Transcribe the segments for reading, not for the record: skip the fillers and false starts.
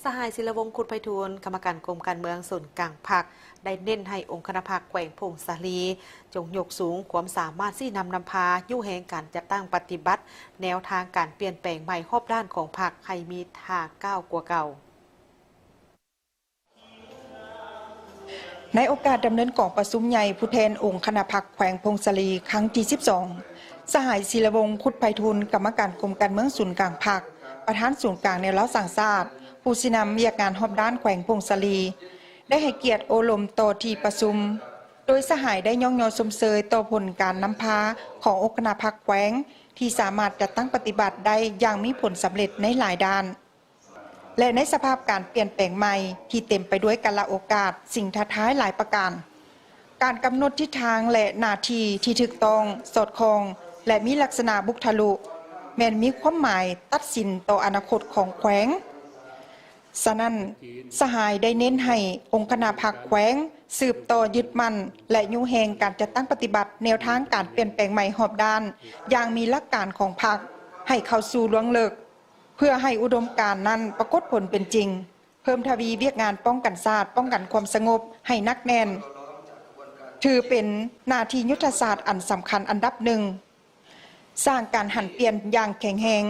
สหายศิลวงศ์ขุดไพฑูรย์กรรมการกรมการเมืองส่วนกลางพรรคได้เน้นให้องค์คณะพรรคแขวงพงศาลีจงยกสูงความสามารถที่นำพายู่แห่งการจัดตั้งปฏิบัติแนวทางการเปลี่ยนแปลงใหม่รอบด้านของพรรคให้มีท่าก้าวกว่าเก่าในโอกาสดำเนินกองประชุมใหญ่ผู้แทนองค์คณะพรรคแขวงพงศาลีครั้งที่12สหายศิลวงศ์ขุดไพฑูรย์กรรมการกรมการเมืองศูนย์กลางพรรคประธานศูนย์กลางแนวรั้วสังชาติผู้สินำเวียกงานรอบด้านแขวงพงศาลีได้ให้เกียรติโอลมต่อที่ประชุมโดยสหายได้ย่องยอชมเชยต่อผลการนำพาขององค์คณะพรรคแขวงที่สามารถจัดตั้งปฏิบัติได้อย่างมีผลสำเร็จในหลายด้านและในสภาพการเปลี่ยนแปลงใหม่ที่เต็มไปด้วยกาลโอกาสสิ่งท้าทายหลายประการการกำหนดทิศทางและหน้าที่ที่ถูกต้องสอดคล้องและมีลักษณะบุคลุแม้นมีความหมายตัดสินต่ออนาคตของแขวงฉะนั้นสหายได้เน้นให้องค์คณะพรรคแขวงสืบต่อยึดมั่นและยุแห่งการจัดตั้งปฏิบัติแนวทางการเปลี่ยนแปลงใหม่รอบด้านอย่างมีหลักการของพรรคให้เข้าสู่ล่วงลึกเพื่อให้อุดมการณ์นั้นปรากฏผลเป็นจริงเพิ่มทวีเวียกงานป้องกันชาติป้องกันความสงบให้นักแน่นถือเป็นหน้าที่ยุทธศาสตร์อันสำคัญอันดับหนึ่งสร้างการหันเปลี่ยนอย่างแข็งแรง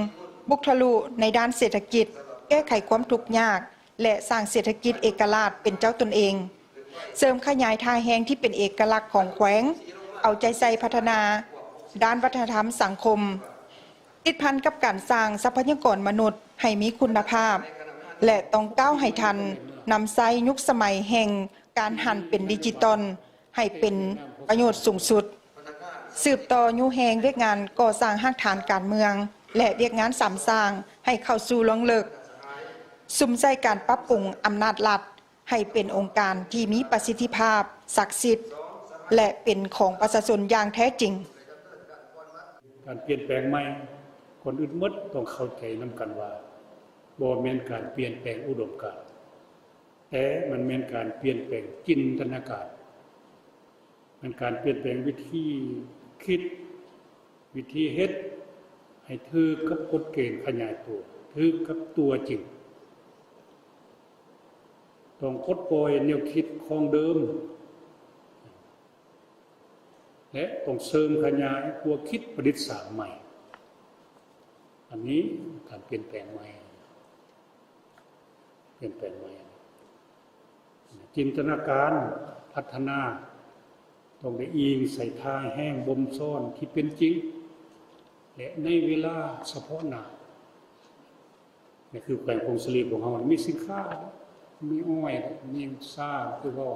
บุคลุในด้านเศรษฐกิจแก้ไขความทุกข์ยากและสร้างเศรษฐกิจเอกราชเป็นเจ้าตนเองเสริมขยายท่าแห้งที่เป็นเอกลักษณ์ของแขวงเอาใจใส่พัฒนาด้านวัฒนธรรมสังคมติดพันกับการสร้างทรัพยากรมนุษย์ให้มีคุณภาพและต้องก้าวให้ทันนำใช้ยุคสมัยแห่งการหันเป็นดิจิตอลให้เป็นประโยชน์สูงสุดสืบต่อยุแหงเวียกงานก่อสร้างรากฐานการเมืองและเวียกงานสามสร้างให้เข้าสู่ล่วงลึกซุ่มใจการปรับปรุงอำนาจรัฐให้เป็นองค์การที่มีประสิทธิภาพศักดิ์สิทธิ์และเป็นของประชาชนอย่างแท้จริงการเปลี่ยนแปลงใหม่คนอื่นหมดต้องเข้าใจนำกันว่าบ่แม่นการเปลี่ยนแปลงอุดมการณ์แต่มันแม่นการเปลี่ยนแปลงจินตนาการมันการเปลี่ยนแปลงวิธีคิดวิธีเฮ็ดให้ถือกับกฎเกณฑ์ขยายตัวถือกับตัวจริงต้องปลดปล่อยแนวคิดของเดิมและต้องเสริมขยายตัวคิดประดิษฐ์สร้างใหม่อันนี้การเปลี่ยนแปลงใหม่จินตนาการพัฒนาต้องได้อิงใส่ทางแห้งบ่มซ่อนที่เป็นจริงและในเวลาเฉพาะหน้านี่คือแขวงพงศาลีของเรามีสินค้ามีอ้อยมีซ่าคือว่า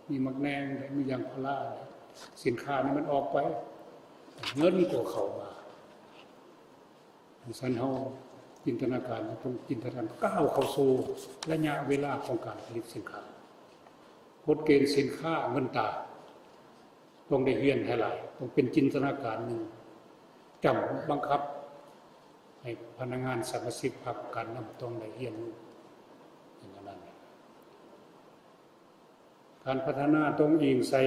มีมักแนงมียางพาราสินค้านี่มันออกไปเงินก็เข้ามาสันเฮาจินตนาการต้องจินตนาการก้าวเข้าสู่ระยะเวลาของการผลิตสินค้ากฎเกณฑ์สินค้าเงินตาต้องได้เรียนให้หลายต้องเป็นจินตนาการหนึ่งจำบังคับให้พนักงานสมาชิกพรรคการนำต้องได้เรียนอย่างนั้นการพัฒนาต้องอิงใส่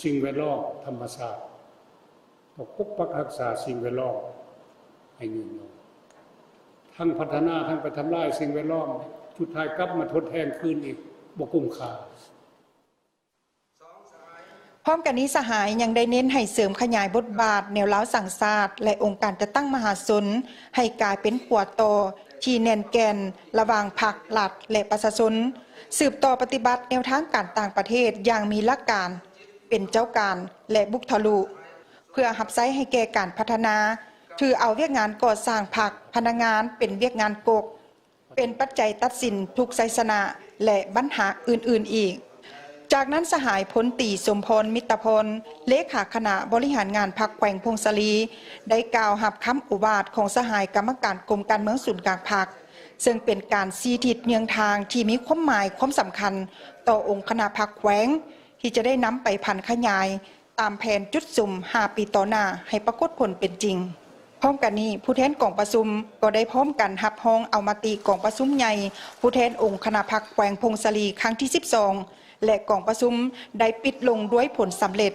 สิ่งแวดล้อมธรรมชาติต้องปกปักรักษาสิ่งแวดล้อมให้ยืนยงทั้งพัฒนาทั้งไปทำลายสิ่งแวดล้อมสุดท้ายกลับมาทดแทนคืนอีกบ่คุ้มค่าพร้อมกันนี้สหายยังได้เน้นให้เสริมขยายบทบาทแนวรั้วสังชาติและองค์การจัดตั้งมหาชนให้กลายเป็นขั้วต่อที่แน่นแกนระหว่างพรรครัฐและประชาชนสืบต่อปฏิบัติแนวทางการต่างประเทศอย่างมีหลักการเป็นเจ้าการและบุคลุเพื่อรับใช้ให้แก่การพัฒนาถือเอาเวียกงานก่อสร้างพรรคพนักงานเป็นเวียกงานกกเป็นปัจจัยตัดสินทุกไสยชนะและปัญหาอื่นๆอีกจากนั้นสหายพลตรีสมพรมิตรพลเลขาคณะบริหารงานพรรคแขวงพงศาลีได้กล่าวรับคำอุบาทของสหายกรรมการกรมการเมืองศูนย์กลางพรรคซึ่งเป็นการชี้ทิศเนียงทางที่มีความหมายความสำคัญต่อองค์คณะพรรคแขวงที่จะได้นำไปพันขยายตามแผนจุดสุ่ม5 ปีต่อหน้าให้ปรากฏผลเป็นจริงพร้อมกันนี้ผู้แทนกองประชุมก็ได้พร้อมกันรับรองเอามติกองประชุมใหญ่ผู้แทนองค์คณะพรรคแขวงพงศาลีครั้งที่12และกองประชุมได้ปิดลงด้วยผลสำเร็จ